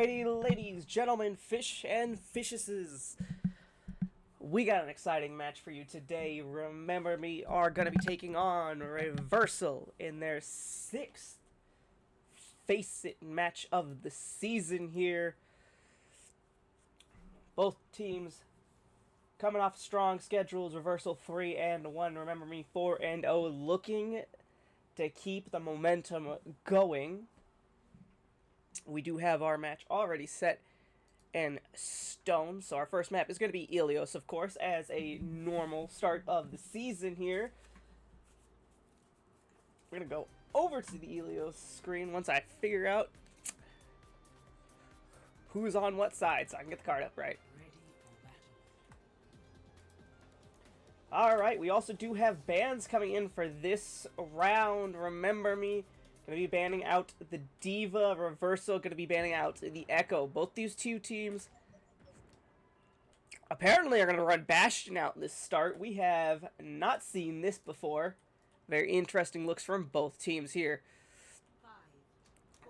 Alrighty, ladies, gentlemen, fish and fishes. We got an exciting match for you today. Remember Me are going to be taking on Reversal in their 6th Faceit match of the season here. Both teams coming off strong schedules. Reversal 3-1. Remember Me 4-0. Looking to keep the momentum going. We do have our match already set in stone. So our first map is going to be Ilios, of course, as a normal start of the season here. We're going to go over to the Ilios screen once I figure out who's on what side so I can get the card up right. Alright, we also do have bans coming in for this round. Remember Me going to be banning out the Diva. Reversal going to be banning out the Echo. Both these two teams apparently are going to run Bastion out this start. We have not seen this before. Very interesting looks from both teams here.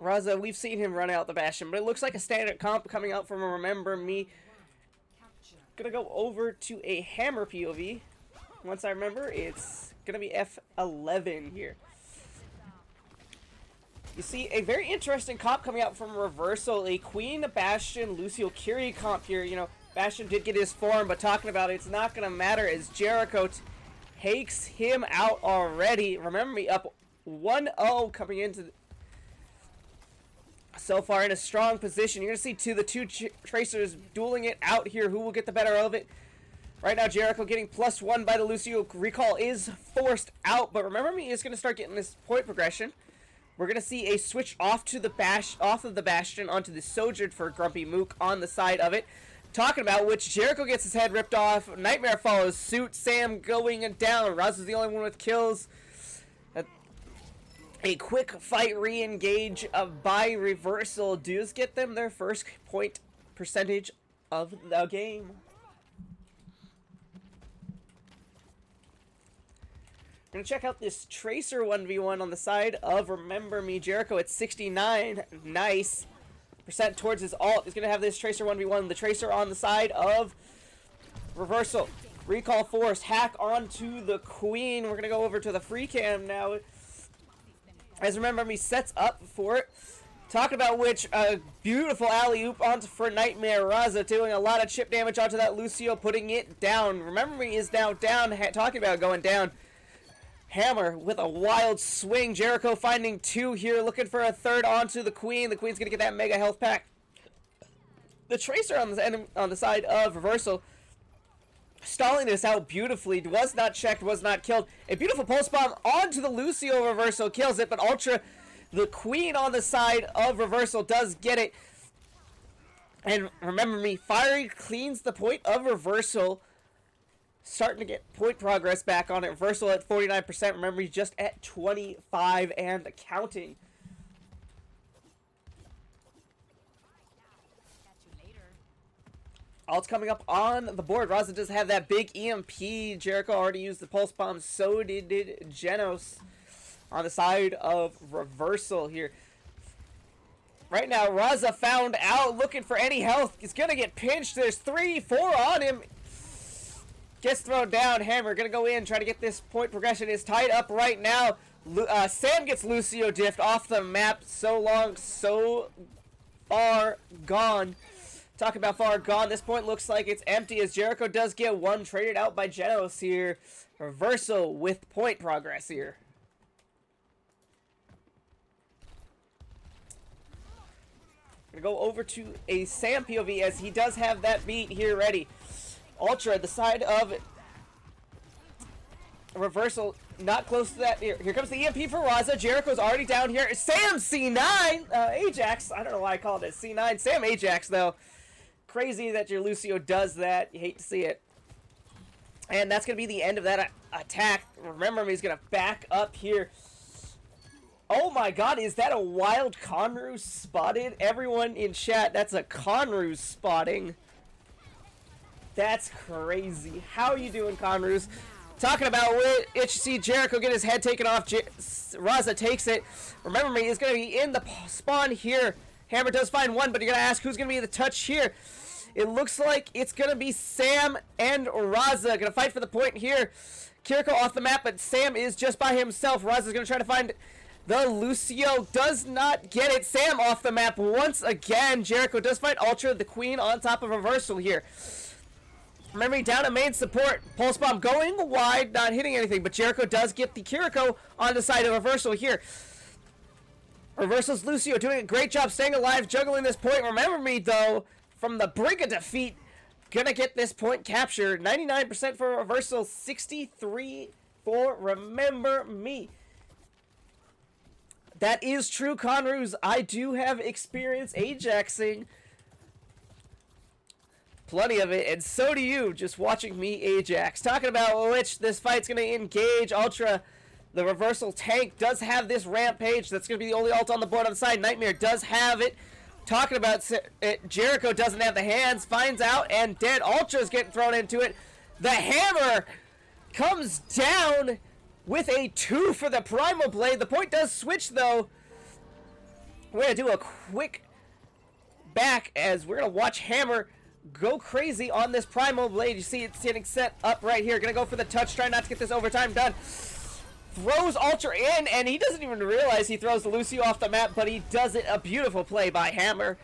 Raza, we've seen him run out the Bastion, but it looks like a standard comp coming out from Remember Me. Going to go over to a Hammer POV. Once I remember, it's going to be F11 here. You see a very interesting comp coming out from Reversal, a Queen Bastion Lucio Kiri comp here. You know, Bastion did get his form, but talking about it's not going to matter as Jericho takes him out already. Remember Me up 1-0 coming into so far in a strong position. You're going to see the two Tracers dueling it out here. Who will get the better of it? Right now, Jericho getting +1 by the Lucio. Recall is forced out, but Remember Me is going to start getting this point progression. We're going to see a switch off to the off of the Bastion onto the Sojourn for Grumpy Mook on the side of it. Talking about which, Jericho gets his head ripped off. Nightmare follows suit. Sam going down. Raz is the only one with kills. A quick fight re-engage by Reversal does get them their first point percentage of the game. We're going to check out this Tracer 1v1 on the side of Remember Me. Jericho at 69. Nice. Percent towards his ult. He's going to have this Tracer 1v1. The Tracer on the side of Reversal. Recall Force. Hack onto the Queen. We're going to go over to the free cam now. As Remember Me sets up for it. Talking about which, a beautiful alley-oop onto for Nightmare. Raza doing a lot of chip damage onto that Lucio, putting it down. Remember Me is now down. Talking about going down. Hammer with a wild swing. Jericho finding 2 here, looking for a third onto the Queen. The Queen's going to get that mega health pack. The Tracer on the side of Reversal, stalling this out beautifully. Was not checked, was not killed. A beautiful pulse bomb onto the Lucio. Reversal kills it, but Ultra, the Queen on the side of Reversal, does get it. And Remember Me, Fiery cleans the point of Reversal. Starting to get point progress back on it. Reversal at 49%. Remember, he's just at 25 and counting. Ult's coming up on the board. Raza does have that big EMP. Jericho already used the pulse bomb. So did Genos on the side of Reversal here. Right now, Raza found out, looking for any health. He's going to get pinched. There's 3, 4 on him. Gets thrown down. Hammer going to go in, try to get this point progression. Is tied up right now. Sam gets Lucio diffed off the map. So long, so far gone. Talk about far gone. This point looks like it's empty as Jericho does get 1 traded out by Genos here. Reversal with point progress here. Going to go over to a Sam POV as he does have that beat here ready. Ultra, the side of Reversal, not close to that. Here comes the EMP for Raza. Jericho's already down here. Sam C9! Ajax. I don't know why I called it C9. Sam Ajax, though. Crazy that your Lucio does that. You hate to see it. And that's going to be the end of that attack. Remember Me, he's going to back up here. Oh my god, is that a wild Conru spotted? Everyone in chat, that's a Conru spotting. That's crazy. How are you doing, Conrus? Talking about it, see Jericho get his head taken off. Raza takes it. Remember Me is going to be in the spawn here. Hammer does find one, but you're going to ask who's going to be the touch here. It looks like it's going to be Sam and Raza. Going to fight for the point here. Kiriko off the map, but Sam is just by himself. Raza's going to try to find the Lucio. Does not get it. Sam off the map once again. Jericho does find Ultra, the Queen, on top of Reversal here. Remember, down to main support. Pulse Bomb going wide, not hitting anything, but Jericho does get the Kiriko on the side of Reversal here. Reversal's Lucio doing a great job staying alive, juggling this point. Remember me, though, from the brink of defeat, gonna get this point captured. 99% for Reversal, 63 for Remember Me. That is true, Conroos. I do have experience Ajaxing. Plenty of it, and so do you, just watching me Ajax. Talking about which this fight's going to engage Ultra. The Reversal tank does have this Rampage. That's going to be the only ult on the board on the side. Nightmare does have it. Talking about it, Jericho doesn't have the hands. Finds out, and dead. Ultra's getting thrown into it. The Hammer comes down with a 2 for the Primal Blade. The point does switch, though. We're going to do a quick back as we're going to watch Hammer go crazy on this Primal Blade. You see it's getting set up right here. Gonna go for the touch, try not to get this overtime done. Throws Ultra in, and he doesn't even realize he throws the Lucio off the map, but he does it. A beautiful play by Hammer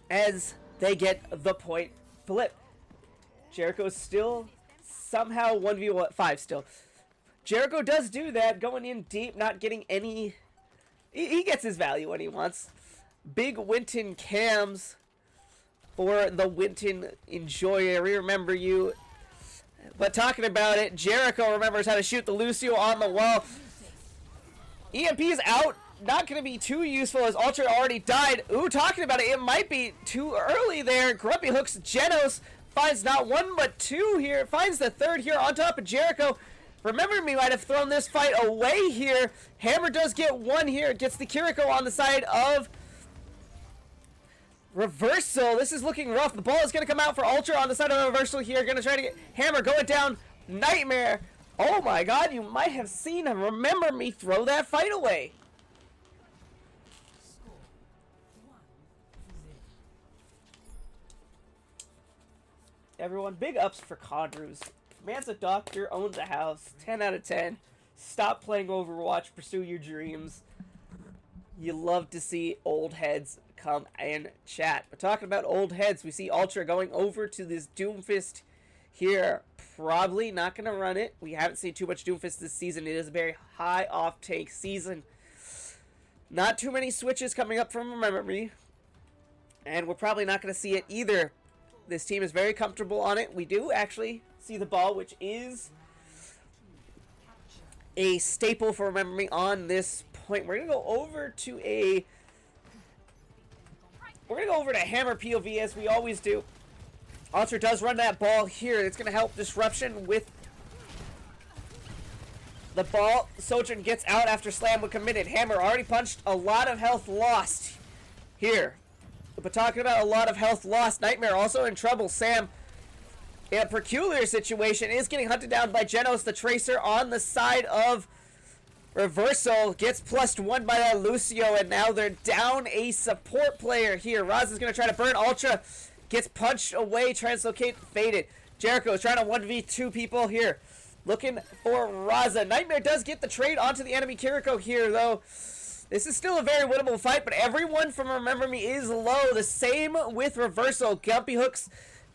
as they get the point flip. Jericho's still somehow 1v5 still. Jericho does do that, going in deep, not getting any... He gets his value when he wants. Big Winton cams for the Winton Enjoyer. We remember you. But talking about it, Jericho remembers how to shoot the Lucio on the wall. EMP is out. Not going to be too useful as Ultra already died. Ooh, talking about it, it might be too early there. Grumpy hooks Genos. Finds not one but two here. Finds the third here on top of Jericho. Remember Me might have thrown this fight away here. Hammer does get one here. Gets the Kiriko on the side of Reversal. This is looking rough. The ball is going to come out for Ultra on the side of Reversal here. Going to try to get Hammer going down. Nightmare. Oh my god, you might have seen him. Remember Me throw that fight away. Everyone, big ups for Conroos. Man's a doctor, owns a house, 10 out of 10. Stop playing Overwatch, pursue your dreams. You love to see old heads come and chat. But talking about old heads, we see Ultra going over to this Doomfist here. Probably not going to run it. We haven't seen too much Doomfist this season. It is a very high off-take season. Not too many switches coming up from Remember Me. And we're probably not going to see it either. This team is very comfortable on it. We do actually see the ball, which is a staple for Remember Me on this point. We're going to go over to a... We're going to go over to Hammer POV as we always do. Ultra does run that ball here. It's going to help Disruption with the ball. Sojourn gets out after Slam was committed. Hammer already punched. A lot of health lost here. But talking about a lot of health lost, Nightmare also in trouble. Sam, in a peculiar situation, is getting hunted down by Genos, the Tracer, on the side of Reversal. Gets +1 by that Lucio, and now they're down a support player here. Raz is going to try to burn Ultra. Gets punched away, Translocate, faded. Jericho is trying to 1v2 people here. Looking for Raza. Nightmare does get the trade onto the enemy Kiriko here, though. This is still a very winnable fight, but everyone from Remember Me is low. The same with Reversal. Gumpy hooks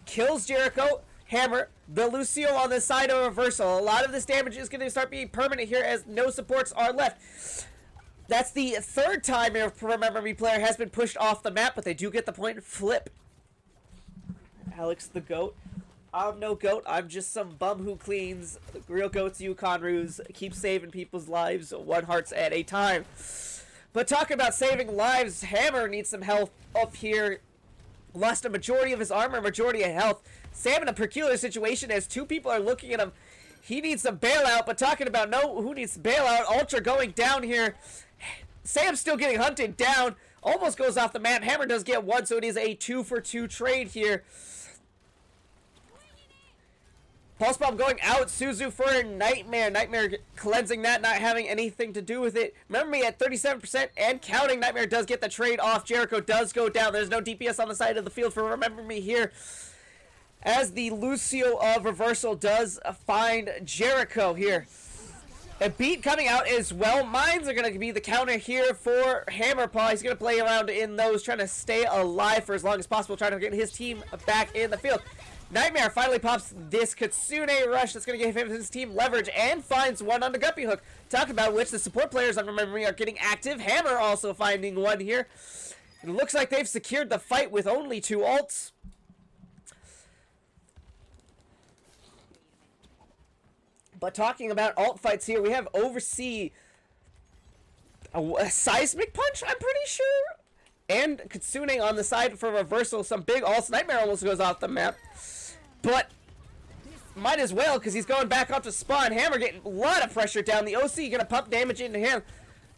kills Jericho. Hammer, the Lucio on the side of Reversal. A lot of this damage is going to start being permanent here as no supports are left. That's the third time a Remember Me player has been pushed off the map, but they do get the point flip. Alex the GOAT. I'm no GOAT. I'm just some bum who cleans. The real GOAT's you, Conroos. Keep saving people's lives one hearts at a time. But talking about saving lives, Hammer needs some health up here. Lost a majority of his armor, majority of health. Sam in a peculiar situation as two people are looking at him. He needs some bailout, but talking about who needs bailout. Ultra going down here. Sam's still getting hunted down. Almost goes off the map. Hammer does get one, so it is a 2-for-2 trade here. Pulse Bomb going out. Suzu for a Nightmare. Nightmare cleansing that, not having anything to do with it. Remember me at 37% and counting. Nightmare does get the trade off. Jericho does go down. There's no DPS on the side of the field for Remember Me here, as the Lucio of Reversal does find Jericho here. A beat coming out as well. Mines are going to be the counter here for Hammerpaw. He's going to play around in those, trying to stay alive for as long as possible, trying to get his team back in the field. Nightmare finally pops this Kitsune Rush that's going to give him his team leverage and finds one on the Guppy Hook. Talk about which the support players on Remember Me are getting active. Hammer also finding one here. It looks like they've secured the fight with only 2 ults. But talking about alt fights here, we have Oversee, a Seismic Punch, I'm pretty sure, and Kitsune on the side for Reversal. Some big ults. Nightmare almost goes off the map, but might as well because he's going back up to spawn. Hammer getting a lot of pressure down. The OC going to pump damage into him.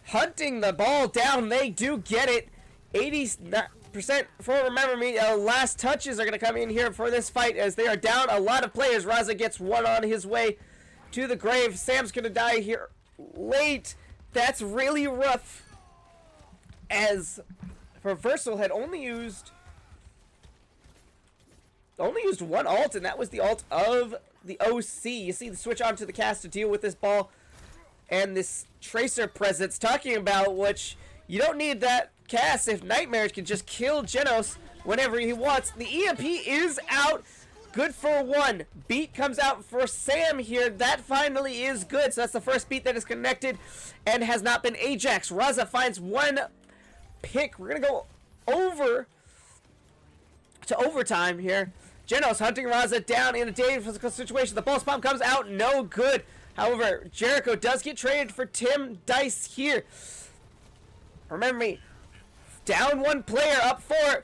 Hunting the ball down. They do get it. 80% for Remember Me. Last touches are going to come in here for this fight as they are down a lot of players. Raza gets one on his way to the grave. Sam's gonna die here late. That's really rough, as Reversal had only used one ult, and that was the ult of the OC. You see the switch onto the cast to deal with this ball and this Tracer presence. Talking about which, you don't need that cast if Nightmare can just kill Genos whenever he wants. The EMP is out. Good for 1. Beat comes out for Sam here. That finally is good. So that's the first beat that is connected and has not been Ajax. Raza finds 1 pick. We're going to go over to overtime here. Genos hunting Raza down in a dangerous situation. The Pulse Bomb comes out. No good. However, Jericho does get traded for Tim Dice here. Remember Me, down 1 player, up 4.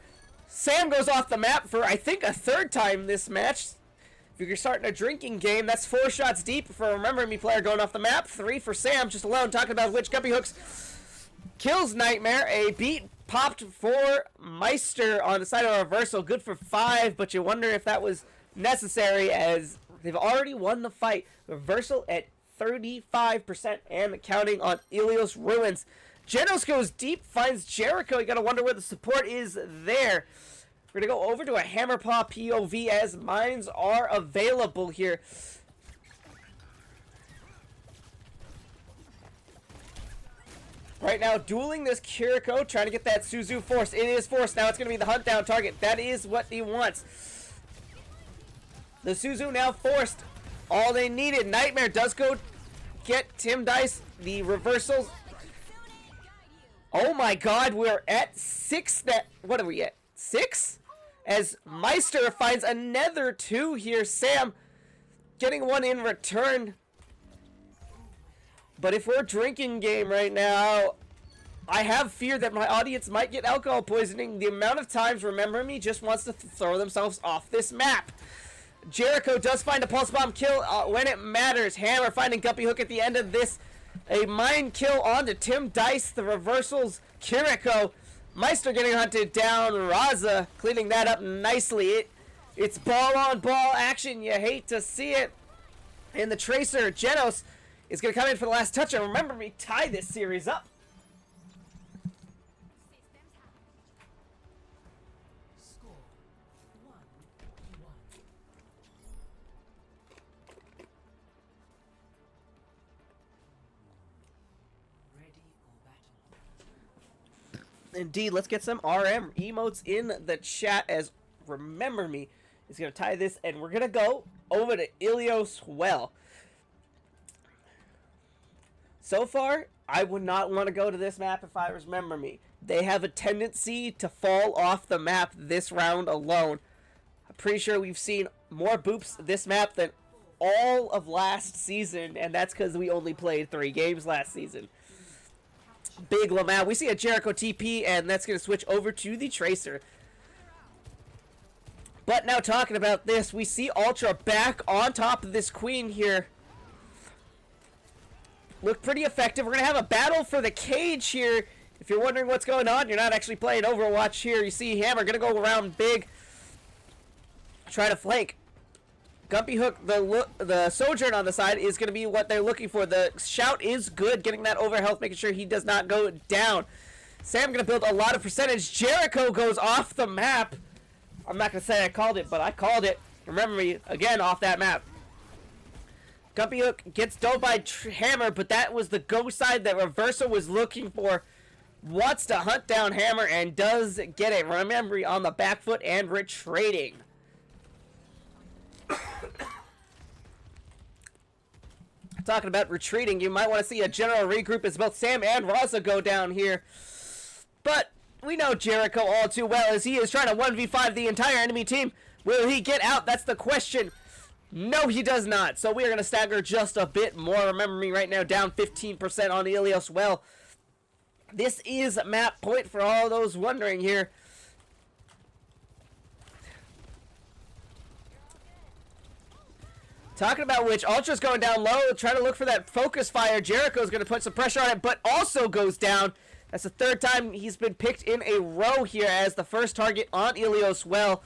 Sam goes off the map for, I think, a 3rd time this match. If you're starting a drinking game, that's 4 shots deep for a Remember Me player going off the map. 3 for Sam, just alone. Talking about which Guppy Hooks kills Nightmare. A beat popped for Meister on the side of Reversal. Good for 5, but you wonder if that was necessary as they've already won the fight. Reversal at 35% and counting on Ilios Ruins. Genos goes deep, finds Jericho. You gotta wonder where the support is there. We're gonna go over to a Hammerpaw POV as mines are available here. Right now, dueling this Kiriko, trying to get that Suzu forced. It is forced. Now it's gonna be the hunt down target. That is what he wants. The Suzu now forced. All they needed. Nightmare does go get Tim Dice. The Reversals. Oh my god, we're at 6. What are we at? 6? As Meister finds another 2 here. Sam getting 1 in return. But if we're drinking game right now, I have fear that my audience might get alcohol poisoning. The amount of times Remember Me just wants to throw themselves off this map. Jericho does find a Pulse Bomb kill when it matters. Hammer finding Guppy Hook at the end of this. A mine kill onto Tim Dice, the Reversals, Kiriko. Meister getting hunted down. Raza cleaning that up nicely. It's ball on ball action. You hate to see it. And the Tracer, Genos, is going to come in for the last touch. And Remember Me tie this series up. Indeed, let's get some RM emotes in the chat as Remember Me is going to tie this, and we're going to go over to Ilios Well. So far, I would not want to go to this map if I Remember Me. They have a tendency to fall off the map this round alone. I'm pretty sure we've seen more boops this map than all of last season, and that's because we only played 3 games last season. Big Lamau. We see a Jericho TP, and that's going to switch over to the Tracer. But now talking about this, we see Ultra back on top of this Queen here. Look pretty effective. We're going to have a battle for the cage here. If you're wondering what's going on, you're not actually playing Overwatch here. You see Hammer going to go around big, try to flank. Gumpy Hook, the Sojourn on the side is going to be what they're looking for. The shout is good, getting that over health, making sure he does not go down. Sam going to build a lot of percentage. Jericho goes off the map. I'm not going to say I called it, but I called it. Remember me, again, off that map. Gumpy Hook gets dove by Hammer, but that was the go side that Reversal was looking for. Wants to hunt down Hammer and does get it. Remember, on the back foot and retreating. Talking about retreating, you might want to see a general regroup as both Sam and Raza go down here. But we know Jericho all too well as he is trying to 1v5 the entire enemy team. Will he get out? That's the question. No, he does not. So we are going to stagger just a bit more. Remember me right now, down 15% on Ilios. Well, this is map point for all those wondering here. Talking about which, Ultra's going down low, trying to look for that focus fire. Jericho's going to put some pressure on it, but also goes down. That's the third time he's been picked in a row here as the first target on Ilios. Well,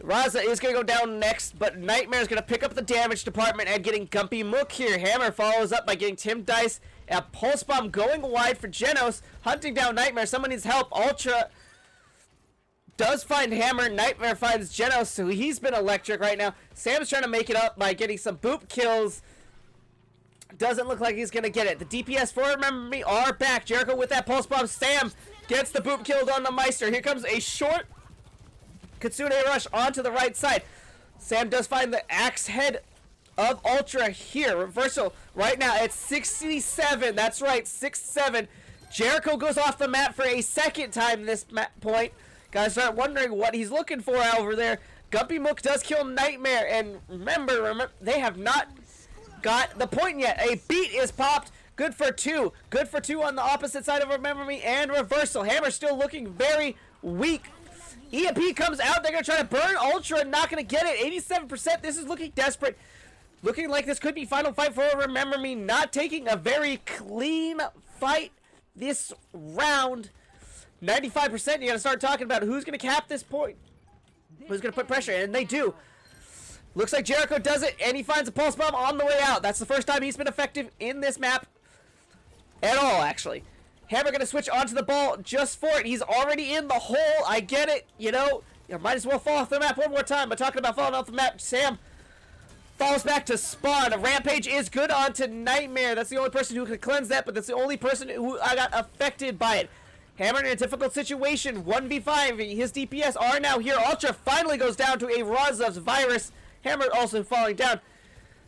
Raza is going to go down next, but Nightmare's going to pick up the damage department and getting Gumpy Mook here. Hammer follows up by getting Tim Dice. A Pulse Bomb going wide for Genos, hunting down Nightmare. Someone needs help. Ultra does find Hammer. Nightmare finds Genos, so he's been electric right now. Sam's trying to make it up by getting some boop kills. Doesn't look like he's going to get it. The DPS for Remember Me are back. Jericho with that Pulse Bomb. Sam gets the boop killed on the Meister. Here comes a short Kitsune Rush onto the right side. Sam does find the axe head of Ultra here. Reversal right now at 67. That's right, 6-7. Jericho goes off the map for a second time this point. Guys start wondering what he's looking for over there. Gumpy Mook does kill Nightmare, and remember, they have not got the point yet. A beat is popped. Good for two. Good for two on the opposite side of Remember Me and Reversal. Hammer still looking very weak. EMP comes out. They're going to try to burn Ultra. Not going to get it. 87%. This is looking desperate. Looking like this could be final fight for Remember Me. Not taking a very clean fight this round. 95%. You got to start talking about who's going to cap this point. Who's going to put pressure? And they do. Looks like Jericho does it, and he finds a Pulse Bomb on the way out. That's the first time he's been effective in this map at all, actually. Hammer going to switch onto the ball just for it. He's already in the hole. I get it. You know, you might as well fall off the map one more time. But talking about falling off the map, Sam falls back to spawn. A Rampage is good onto Nightmare. That's the only person who can cleanse that, but that's the only person who got affected by it. Hammer in a difficult situation. 1v5. His DPS are now here. Ultra finally goes down to a Razov's Virus. Hammer also falling down.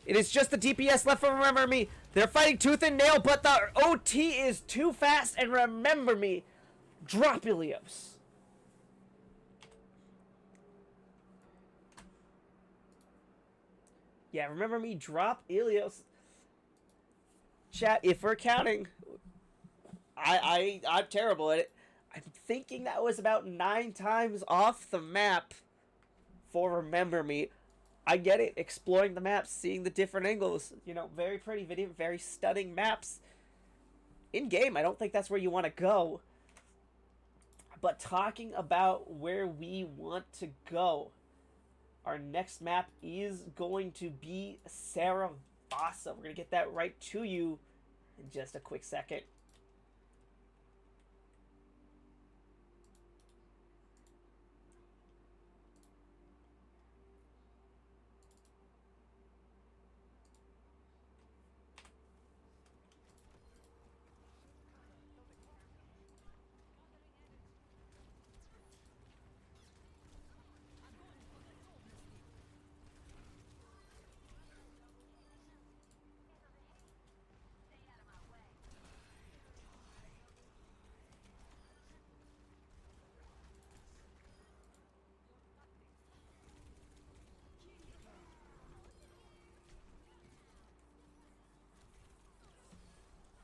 It is just the DPS left from Remember Me. They're fighting tooth and nail, but the OT is too fast, and Remember Me drop Ilios. Yeah, Remember Me drop Ilios. Chat, if we're counting, I'm terrible at it. I'm thinking that was about 9 times off the map for Remember Me. I get it, exploring the maps, seeing the different angles. You know, very pretty video, very stunning maps. In-game, I don't think that's where you want to go. But talking about where we want to go, our next map is going to be Saravasa. We're going to get that right to you in just a quick second.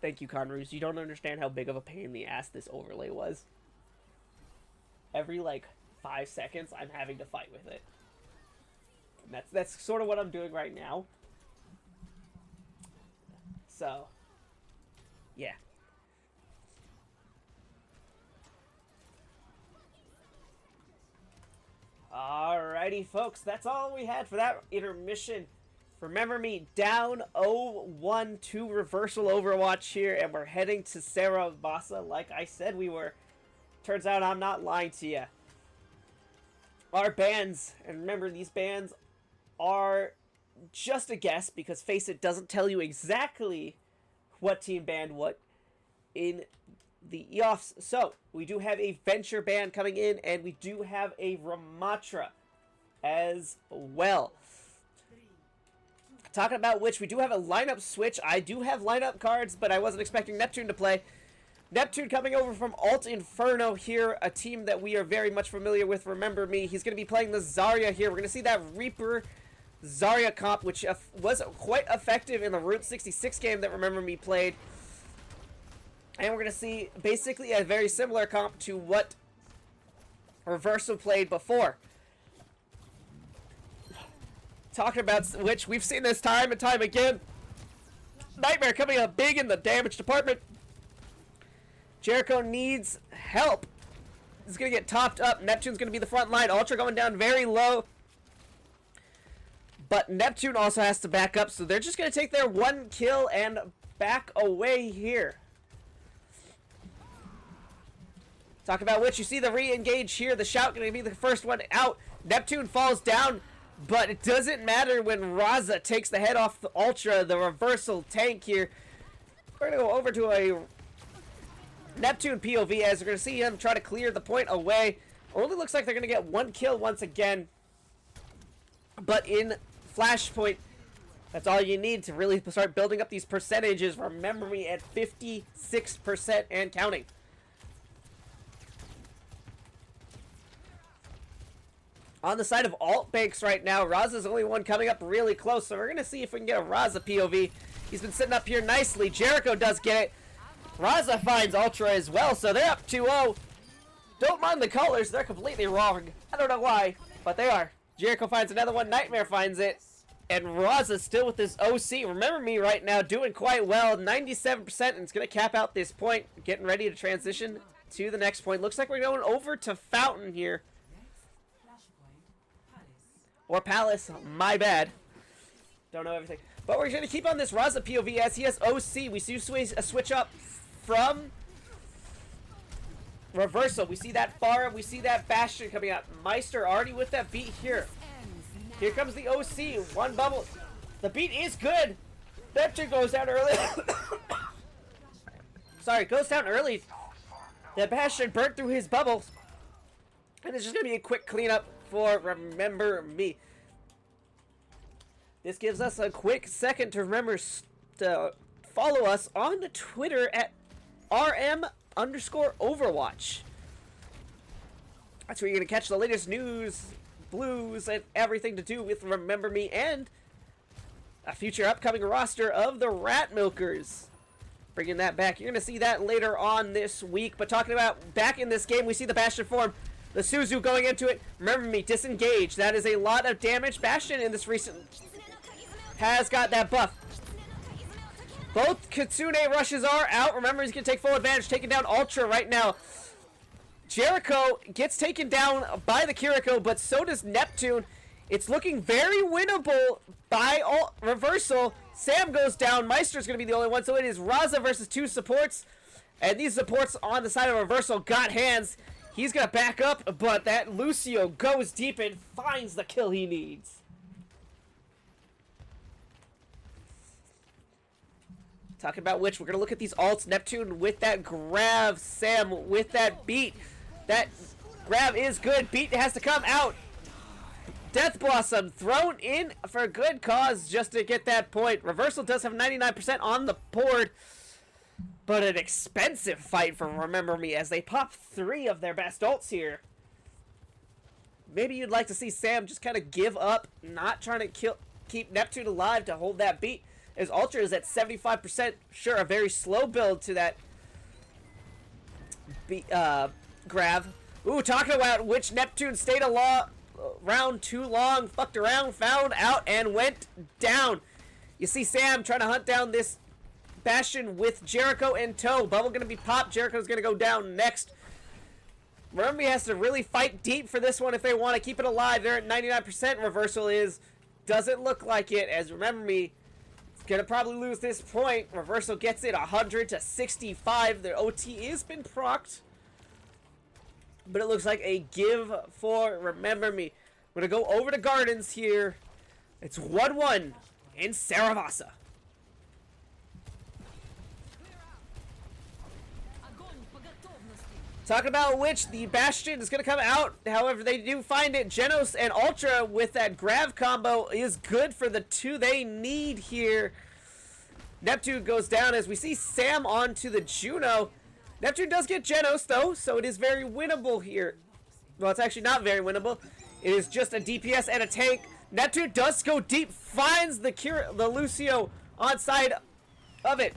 Thank you, Conroos. You don't understand how big of a pain in the ass this overlay was. Every, 5 seconds, I'm having to fight with it. And that's sort of what I'm doing right now. So, yeah. Alright. Alrighty, folks, that's all we had for that intermission. Remember me, down 0-1 to reversal Overwatch here, and we're heading to Saragossa like I said we were. Turns out I'm not lying to you. Our bans, and remember these bans are just a guess because Faceit doesn't tell you exactly what team banned what in the EOFs. So, we do have a Venture ban coming in, and we do have a Ramatra as well. Talking about which, we do have a lineup switch. I do have lineup cards, but I wasn't expecting Neptune to play. Neptune coming over from Alt Inferno here, a team that we are very much familiar with. Remember me, he's going to be playing the Zarya here. We're going to see that Reaper Zarya comp, which was quite effective in the Route 66 game that Remember Me played. And we're going to see basically a very similar comp to what Reversal played before. Talking about which, we've seen this time and time again. Nightmare coming up big in the damage department. Jericho needs help. He's going to get topped up. Neptune's going to be the front line. Ultra going down very low. But Neptune also has to back up, so they're just going to take their one kill and back away here. Talk about which, you see the re-engage here. The Shout going to be the first one out. Neptune falls down, but it doesn't matter when Raza takes the head off the Ultra, the reversal tank here. We're going to go over to a Neptune POV as we're going to see him try to clear the point away. Only looks like they're going to get one kill once again. But in Flashpoint, that's all you need to really start building up these percentages. Remember me at 56% and counting. On the side of Alt Banks right now, Raza's the only one coming up really close, so we're going to see if we can get a Raza POV. He's been sitting up here nicely. Jericho does get it. Raza finds Ultra as well, so they're up 2-0. Don't mind the colors, they're completely wrong. I don't know why, but they are. Jericho finds another one, Nightmare finds it, and Raza still with this OC. Remember me right now, doing quite well, 97%, and it's going to cap out this point, getting ready to transition to the next point. Looks like we're going over to Fountain here. Or Palace, my bad. Don't know everything. But we're going to keep on this Raza POV as he has OC. We see a switch up from Reversal. We see that Pharah. We see that Bastion coming out. Meister already with that beat here. Here comes the OC. One bubble. The beat is good. Neptune goes down early. Sorry, goes down early. The Bastion burnt through his bubbles. And it's just going to be a quick cleanup for Remember Me. This gives us a quick second to remember to follow us on the Twitter at RM_Overwatch. That's where you're going to catch the latest news, blues, and everything to do with Remember Me and a future upcoming roster of the Rat Milkers. Bringing that back. You're going to see that later on this week. But talking about back in this game, we see the Bastion form. The Suzu going into it. Remember Me, disengage. That is a lot of damage. Bastion in this recent has got that buff. Both Kitsune rushes are out. Remember, he's going to take full advantage, taking down Ultra right now. Jericho gets taken down by the Kiriko, but so does Neptune. It's looking very winnable by Reversal. Sam goes down. Meister's going to be the only one, so it is Raza versus two supports. And these supports on the side of Reversal got hands. He's going to back up, but that Lucio goes deep and finds the kill he needs. Talking about which, we're going to look at these alts. Neptune with that grab. Sam with that beat. That grab is good. Beat has to come out. Death Blossom thrown in for a good cause just to get that point. Reversal does have 99% on the board. But an expensive fight for Remember Me as they pop 3 of their best ults here. Maybe you'd like to see Sam just kind of give up, not trying to keep Neptune alive to hold that beat. As Ultra is at 75%. Sure, a very slow build to that grab. Ooh, talking about which Neptune stayed around too long, fucked around, found out, and went down. You see Sam trying to hunt down this Bastion with Jericho in tow. Bubble going to be popped. Jericho's going to go down next. Remember, he has to really fight deep for this one if they want to keep it alive. They're at 99%. Reversal doesn't look like it, as Remember Me is going to probably lose this point. Reversal gets it 100 to 65. Their OT has been procced, but it looks like a give for Remember Me. We're going to go over to Gardens here. It's 1-1 in Saravasa. Talking about which, the Bastion is going to come out. However, they do find it. Genos and Ultra with that grab combo is good for the two they need here. Neptune goes down as we see Sam onto the Juno. Neptune does get Genos, though, so it is very winnable here. Well, it's actually not very winnable. It is just a DPS and a tank. Neptune does go deep, finds the Lucio on side of it.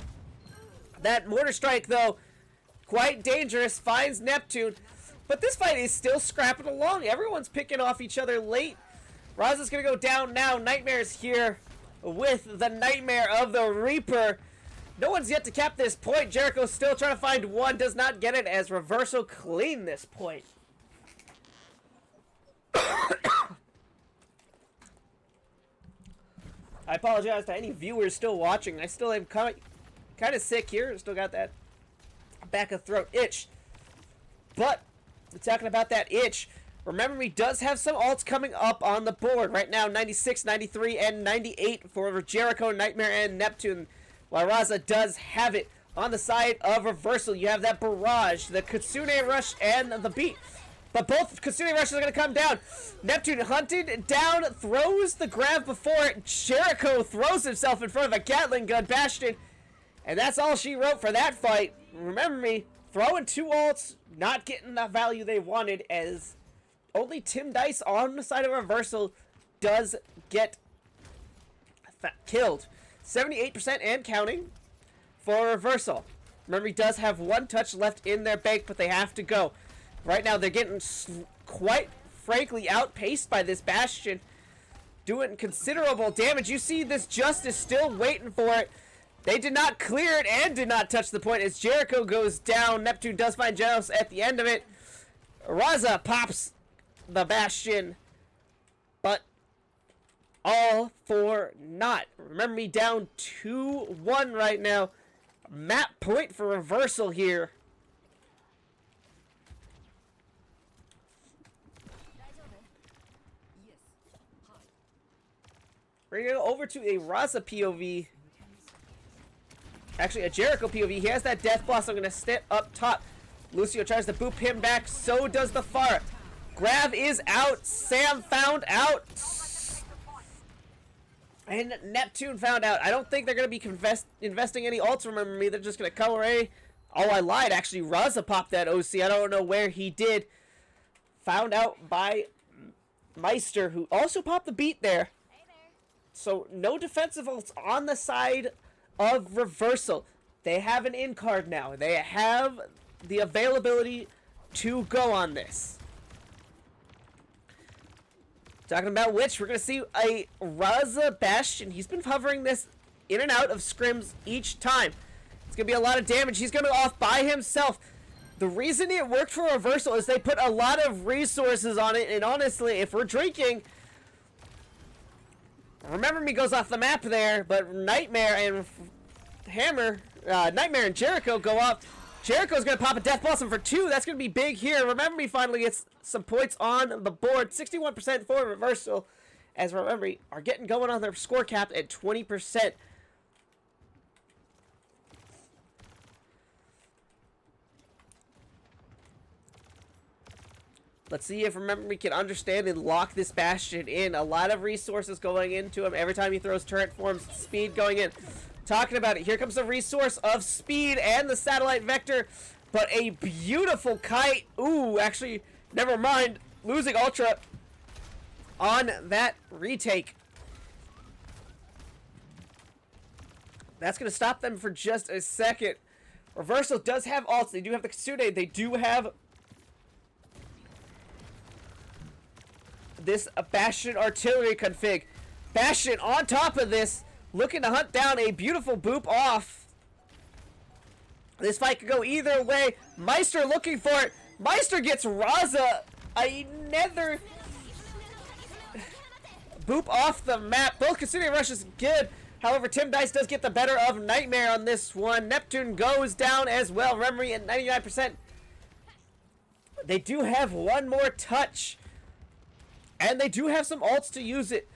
That Mortar Strike, though, quite dangerous, finds Neptune. But this fight is still scrapping along. Everyone's picking off each other late. Raza's going to go down now. Nightmare's here with the Nightmare of the Reaper. No one's yet to cap this point. Jericho's still trying to find one. Does not get it as Reversal clean this point. I apologize to any viewers still watching. I still am kind of sick here. Still got that back of throat itch. But we're talking about that itch. Remember Me does have some alts coming up on the board. Right now, 96, 93, and 98 for Jericho, Nightmare, and Neptune. While Raza does have it on the side of Reversal. You have that Barrage, the Kitsune Rush, and the Beat. But both Kitsune Rushes are going to come down. Neptune hunted down, throws the grab before it. Jericho throws himself in front of a Gatling gun Bastion. And that's all she wrote for that fight. Remember Me throwing two ults, not getting the value they wanted, as only Tim Dice on the side of Reversal does get killed. 78% and counting for Reversal. Remember Me does have one touch left in their bank, but they have to go. Right now, they're getting quite frankly outpaced by this Bastion, doing considerable damage. You see this Justice still waiting for it. They did not clear it and did not touch the point as Jericho goes down. Neptune does find Genos at the end of it. Raza pops the Bastion, but all for naught. Remember Me down 2-1 right now. Map point for Reversal here. We're going to go over to a Raza POV. Actually, a Jericho POV. He has that Death Blossom. I'm going to step up top. Lucio tries to boop him back. So does the Pharah. Grab is out. Sam found out. And Neptune found out. I don't think they're going to be investing any ults. Remember Me. They're just going to come away. Oh, I lied. Actually, Raza popped that OC. I don't know where he did. Found out by Meister, who also popped the Beat there. So, no defensive ults on the side of Reversal. They have an in card now. They have the availability to go on this. Talking about which, we're going to see a Raza Bastion. He's been hovering this in and out of scrims each time. It's going to be a lot of damage. He's going to go off by himself. The reason it worked for Reversal is they put a lot of resources on it. And honestly, if we're drinking, Remember Me goes off the map there, but Nightmare and Nightmare and Jericho go up. Jericho's going to pop a Death Blossom for 2. That's going to be big here. Remember Me finally gets some points on the board. 61% for Reversal, as Remember Me are getting going on their score cap at 20%. Let's see if Remember Me can understand and lock this Bastion in. A lot of resources going into him. Every time he throws turret forms, speed going in. Talking about it. Here comes the resource of speed and the satellite vector. But a beautiful kite. Ooh, actually, never mind. Losing Ultra on that retake. That's going to stop them for just a second. Reversal does have ults. They do have the Kitsune. They do have this Bastion artillery config. Bastion on top of this, looking to hunt down a beautiful boop off. This fight could go either way. Meister looking for it. Meister gets Raza another boop off the map. Both considering Rush is good. However, Tim Dice does get the better of Nightmare on this one. Neptune goes down as well. Remery at 99%. They do have one more touch. And they do have some ults to use it.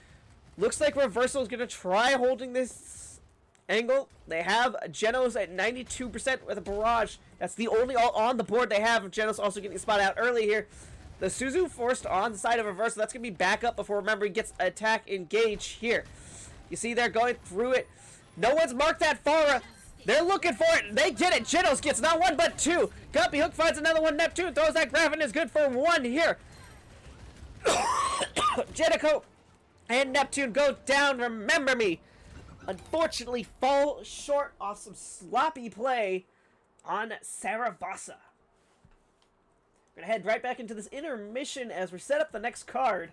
Looks like Reversal is going to try holding this angle. They have Genos at 92% with a Barrage. That's the only ult on the board they have. Genos also getting spotted out early here. The Suzu forced on the side of Reversal. That's going to be back up before, remember, he gets attack engage here. You see they're going through it. No one's marked that Pharah. They're looking for it. They get it. Genos gets not one but two. Guppy Hook finds another one. Neptune throws that Graven is good for one here. Jericho and Neptune go down. Remember me. Unfortunately, fall short off some sloppy play on Saravasa. We're going to head right back into this intermission as we set up the next card.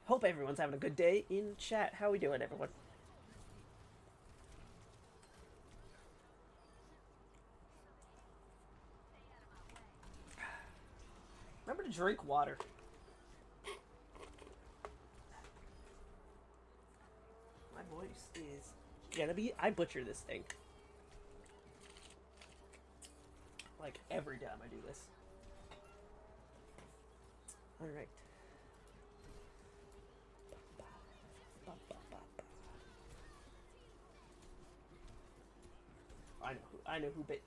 Hope everyone's having a good day in chat. How we doing, everyone? Remember to drink water. My voice is gonna be... I butcher this thing. Like, every time I do this. Alright. I know who banned.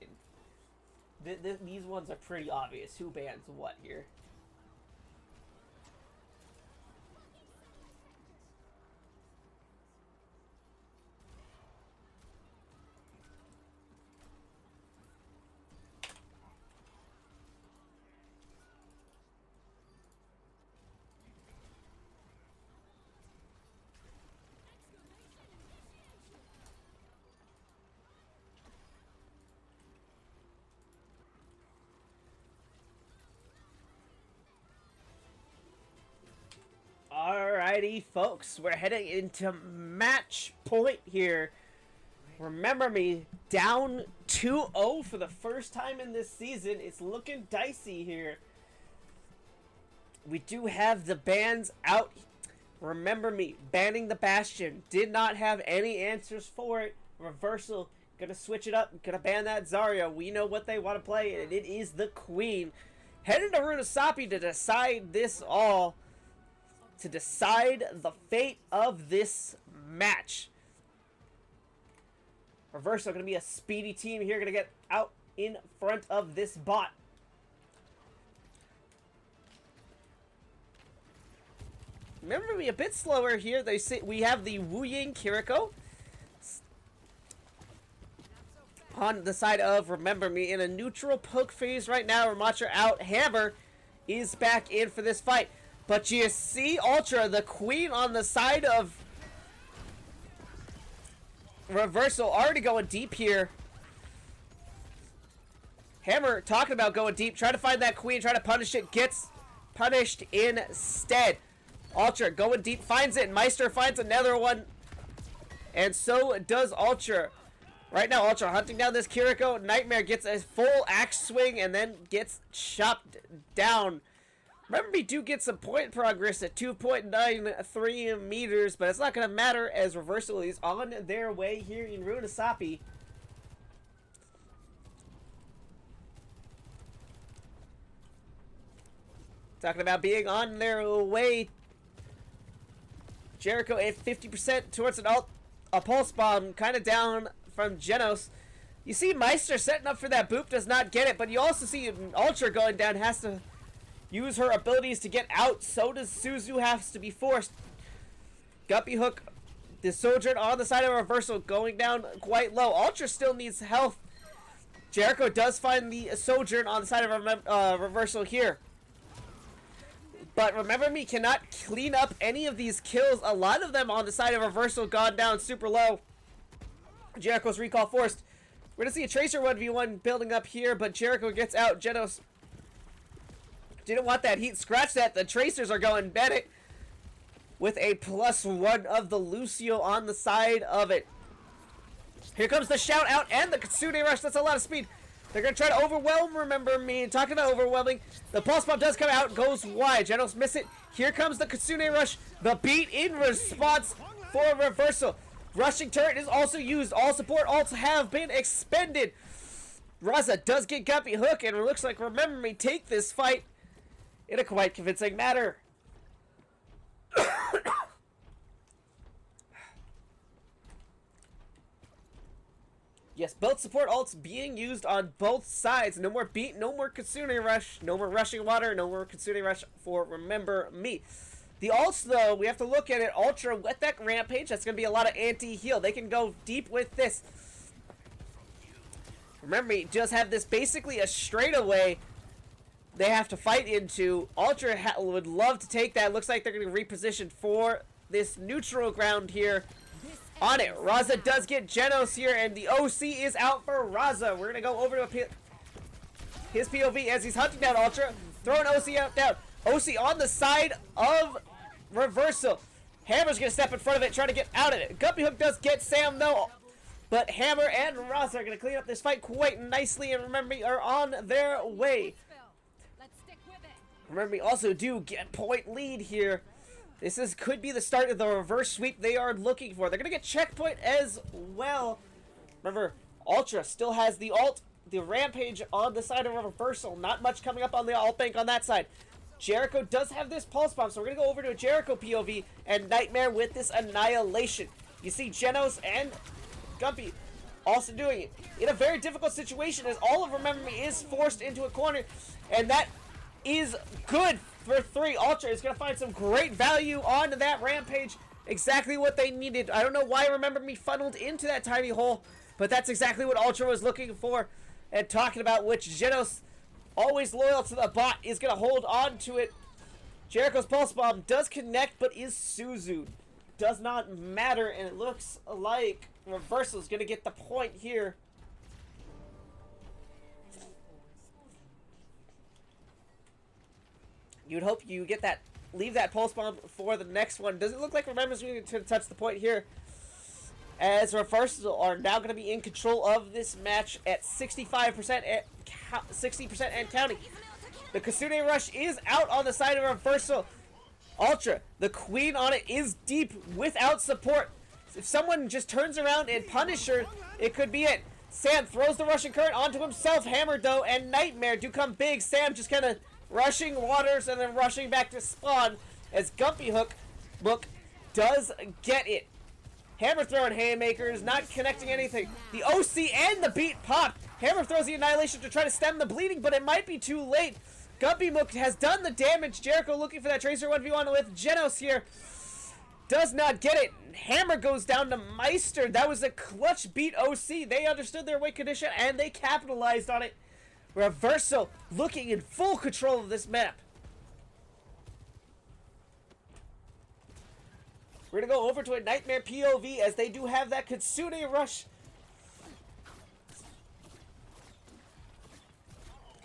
These ones are pretty obvious. Who bans what here? Alrighty, folks, we're heading into match point here. Remember me, down 2-0 for the first time in this season. It's looking dicey here. We do have the bans out. Remember me, banning the Bastion. Did not have any answers for it. Reversal, gonna switch it up. Gonna ban that Zarya. We know what they want to play, and it is the Queen. Heading to Runasapi to decide this all. To decide the fate of this match. Reversal going to be a speedy team here. Going to get out in front of this bot. Remember to be a bit slower here. They say we have the Wu Ying Kiriko on the side of Remember Me in a neutral poke phase right now. Ramattra out. Hammer is back in for this fight. But you see Ultra, the Queen on the side of Reversal, already going deep here. Hammer talking about going deep, trying to find that Queen, trying to punish it, gets punished instead. Ultra going deep, finds it, Meister finds another one. And so does Ultra. Right now, Ultra hunting down this Kiriko. Nightmare gets a full axe swing and then gets chopped down. Remember, we do get some point progress at 2.93 meters, but it's not going to matter as Reversal is on their way here in Runasapi. Talking about being on their way. Jericho at 50% towards a pulse bomb, kind of down from Genos. You see Meister setting up for that boop, does not get it, but you also see Ultra going down, has to use her abilities to get out. So does Suzu, has to be forced. Guppy Hook, the Sojourn on the side of Reversal, going down quite low. Ultra still needs health. Jericho does find the Sojourn on the side of Reversal here. But Remember Me cannot clean up any of these kills. A lot of them on the side of Reversal gone down super low. Jericho's recall forced. We're going to see a Tracer 1v1 building up here, but Jericho gets out. Genos didn't want that heat. Scratch that. The Tracers are going Bennett with a +1 of the Lucio on the side of it. Here comes the shout out and the Kitsune Rush. That's a lot of speed. They're going to try to overwhelm, remember me. And talking about overwhelming, the pulse bomb does come out, goes wide. Generals miss it. Here comes the Kitsune Rush. The beat in response for reversal. Rushing turret is also used. All support ults have been expended. Raza does get Guppy Hook, and it looks like Remember Me take this fight in a quite convincing manner. Yes, both support ults being used on both sides. No more beat, no more Kitsune Rush, no more rushing water, no more Kitsune Rush for Remember Me. The ults, though, we have to look at it. Ultra with that Rampage, that's going to be a lot of anti-heal. They can go deep with this. Remember Me does have this basically a straightaway they have to fight into. Ultra would love to take that. Looks like they're going to reposition for this neutral ground here. On it, Raza does get Genos here, and the OC is out for Raza. We're going to go over to his POV as he's hunting down Ultra. Throwing OC out down. OC on the side of Reversal. Hammer's going to step in front of it, trying to get out of it. Guppy Hook does get Sam, though. But Hammer and Raza are going to clean up this fight quite nicely, and Remember Me are on their way. Remember Me also do get point lead here. This could be the start of the reverse sweep they are looking for. They're going to get checkpoint as well. Remember, Ultra still has the ult, the Rampage on the side of Reversal. Not much coming up on the ult bank on that side. Jericho does have this pulse bomb, so we're going to go over to a Jericho POV and Nightmare with this Annihilation. You see Genos and Guppy also doing it in a very difficult situation as all of Remember Me is forced into a corner, and that is good for 3. Ultra is going to find some great value on that Rampage. Exactly what they needed. I don't know why Remember Me funneled into that tiny hole, but that's exactly what Ultra was looking for. And talking about which, Genos, always loyal to the bot, is going to hold on to it. Jericho's Pulse Bomb does connect, but is Suzu'd. Does not matter, and it looks like Reversal is going to get the point here. You'd hope you get that, leave that Pulse Bomb for the next one. Doesn't look like Remember's going to touch the point here, as Reversal are now going to be in control of this match at 65% and 60% and counting. The Kitsune Rush is out on the side of Reversal. Ultra, the Queen on it, is deep without support. If someone just turns around and Punisher, it could be it. Sam throws the Russian Current onto himself. Hammer, though, and Nightmare do come big. Sam just kind of rushing waters and then rushing back to spawn as Guppy Hook does get it. Hammer throwing haymakers, not connecting anything. The OC and the beat popped. Hammer throws the Annihilation to try to stem the bleeding, but it might be too late. Guppy Hook has done the damage. Jericho looking for that Tracer 1v1 with Genos here. Does not get it. Hammer goes down to Meister. That was a clutch beat OC. They understood their weight condition and they capitalized on it. Reversal looking in full control of this map. We're going to go over to a Nightmare POV as they do have that Kitsune Rush.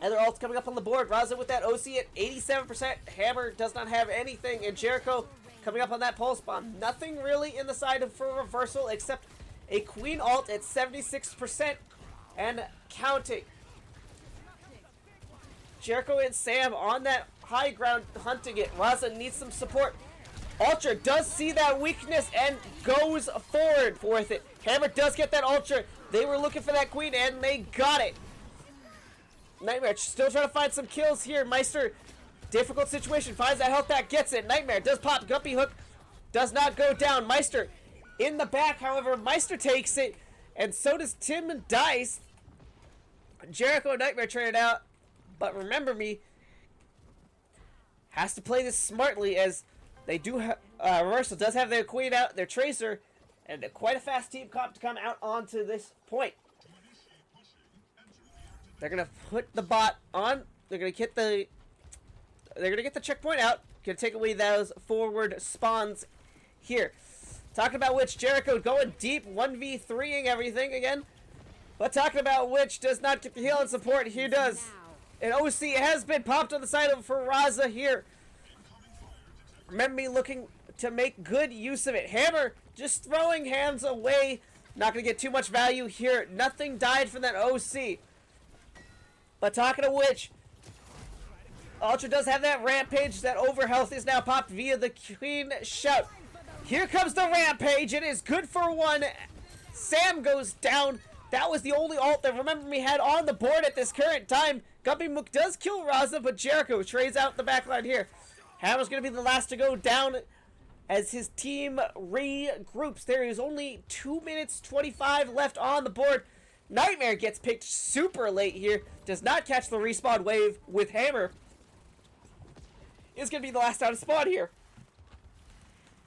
Other ults coming up on the board. Raza with that OC at 87%. Hammer does not have anything. And Jericho coming up on that Pulse Bomb. Nothing really in the side for Reversal except a Queen ult at 76% and counting. Jericho and Sam on that high ground hunting it. Raza needs some support. Ultra does see that weakness and goes forward with it. Hammer does get that Ultra. They were looking for that Queen and they got it. Nightmare still trying to find some kills here. Meister, difficult situation, finds that health pack, gets it. Nightmare does pop. Guppy Hook does not go down. Meister in the back, however, Meister takes it, and so does Tim and Dice. Jericho and Nightmare traded out, but Remember Me has to play this smartly as they do have, Reversal does have their Queen out, their Tracer, and quite a fast team comp to come out onto this point. They're gonna put the bot on. They're gonna get the checkpoint out. Gonna take away those forward spawns here. Talking about which, Jericho going deep, 1v3ing everything again. But talking about which does not get the heal and support. Here does. And OC has been popped on the side of for Raza here. Remember Me looking to make good use of it. Hammer just throwing hands away. Not gonna get too much value here. Nothing died from that OC. But talking of which, Ultra does have that Rampage. That Overhealth is now popped via the Queen Shout. Here comes the Rampage. It is good for one. Sam goes down. That was the only ult that Remember Me had on the board at this current time. Guppy Mook does kill Raza, but Jericho trades out the backline here. Hammer's going to be the last to go down as his team regroups. There is only 2 minutes 25 left on the board. Nightmare gets picked super late here. Does not catch the respawn wave with Hammer. Is going to be the last out of spawn here.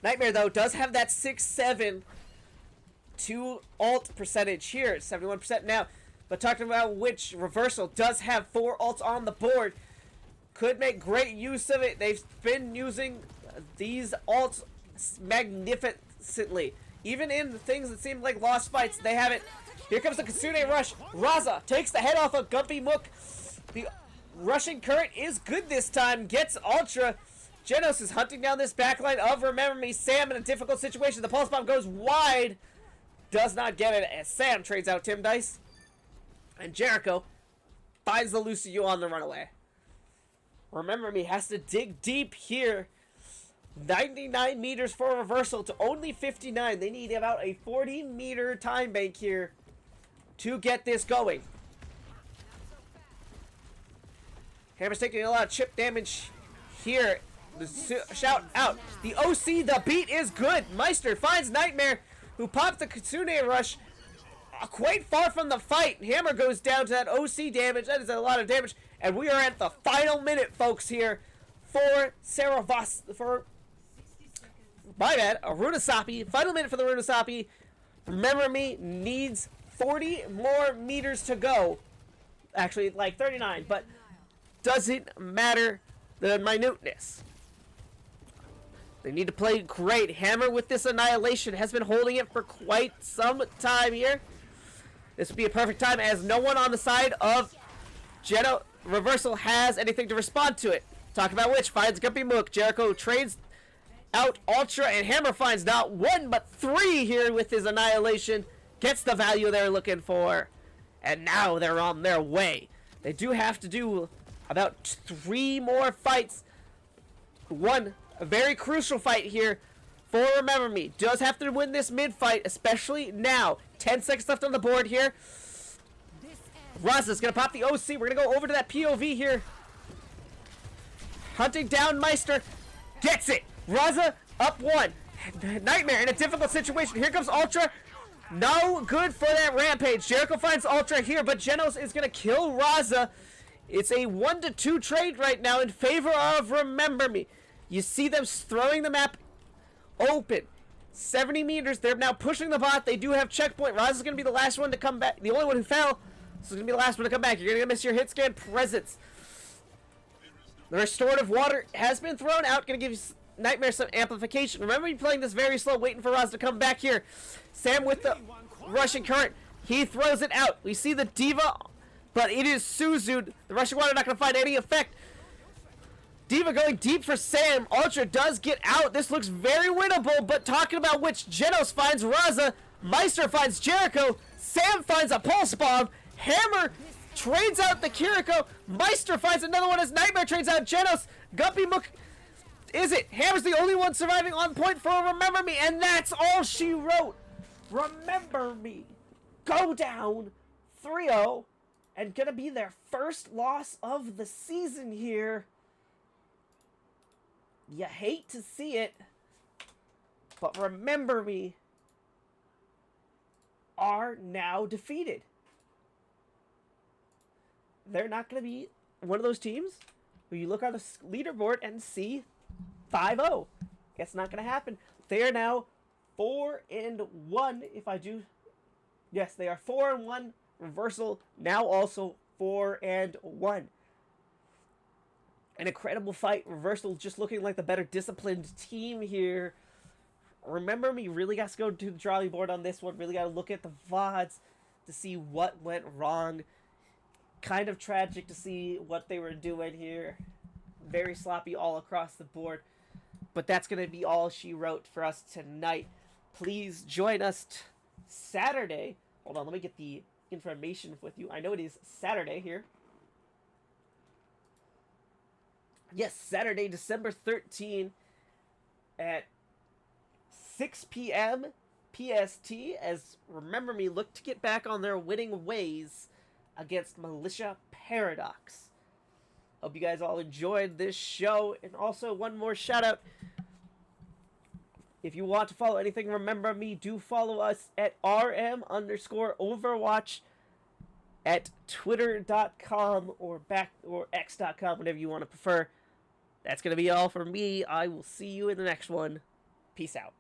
Nightmare, though, does have that 6-7 to ult percentage here. 71% now. But talking about which, Reversal does have 4 ults on the board. Could make great use of it. They've been using these ults magnificently. Even in things that seem like lost fights, they have it. Here comes the Kitsune Rush. Raza takes the head off of Guppy Mook. The rushing current is good this time. Gets Ultra. Genos is hunting down this backline of Remember Me. Sam in a difficult situation. The Pulse Bomb goes wide. Does not get it as Sam trades out Tim Dice. And Jericho finds the Lucio on the runaway. Remember Me has to dig deep here. 99 meters for Reversal to only 59. They need about a 40-meter time bank here to get this going. Hammer's taking a lot of chip damage here. The shout out. The OC, the beat is good. Meister finds Nightmare, who popped the Kitsune Rush quite far from the fight. Hammer goes down to that OC damage. That is a lot of damage. And we are at the final minute, folks, here for Arunasapi. Final minute for the Arunasapi. Remember Me needs 40 more meters to go. Actually, like 39, but doesn't matter the minuteness. They need to play great. Hammer with this Annihilation has been holding it for quite some time here. This would be a perfect time as no one on the side of Reversal has anything to respond to it. Talk about which, finds Guppy Mook. Jericho trades out Ultra, and Hammer finds not 1 but 3 here with his Annihilation. Gets the value they're looking for. And now they're on their way. They do have to do about 3 more fights. A very crucial fight here for Remember Me. Does have to win this mid fight, especially now. 10 seconds left on the board here. Raza's going to pop the OC. We're going to go over to that POV here. Hunting down Meister. Gets it. Raza up 1. Nightmare in a difficult situation. Here comes Ultra. No good for that Rampage. Jericho finds Ultra here, but Genos is going to kill Raza. It's a 1-2 trade right now in favor of Remember Me. You see them throwing the map open. 70 meters. They're now pushing the bot. They do have checkpoint. Raza's going to be the last one to come back. The only one who fell. This is going to be the last one to come back. You're going to miss your hit scan presence. The restorative water has been thrown out. Going to give you Nightmare some amplification. Remember, you're playing this very slow, waiting for Raza to come back here. Sam with the rushing current. He throws it out. We see the Diva, but it is Suzu. The rushing water not going to find any effect. Diva going deep for Sam. Ultra does get out. This looks very winnable, but talking about which, Genos finds Raza. Meister finds Jericho. Sam finds a Pulse Bomb. Hammer trades out the Kiriko. Meister finds another one as Nightmare trades out Genos. Guppy Mook. Is it? Hammer's the only one surviving on point for Remember Me, and that's all she wrote. Remember Me. Go down 3-0 and gonna be their first loss of the season here. You hate to see it, but Remember Me are now defeated. They're not going to be one of those teams where you look on the leaderboard and see 5-0. It's not going to happen. They are now 4-1. If I do, yes, they are 4-1. Reversal now also 4-1. An incredible fight. Reversal just looking like the better disciplined team here. Remember Me really got to go to the drawing board on this one. Really got to look at the VODs to see what went wrong. Kind of tragic to see what they were doing here. Very sloppy all across the board. But that's going to be all she wrote for us tonight. Please join us Saturday. Hold on, let me get the information with you. I know it is Saturday here. Yes, Saturday, December 13th at 6 p.m. PST as Remember Me look to get back on their winning ways against Militia Paradox. Hope you guys all enjoyed this show. And also, one more shout out. If you want to follow anything Remember Me, do follow us at RM_Overwatch at twitter.com or x.com, whatever you want to prefer. That's going to be all for me. I will see you in the next one. Peace out.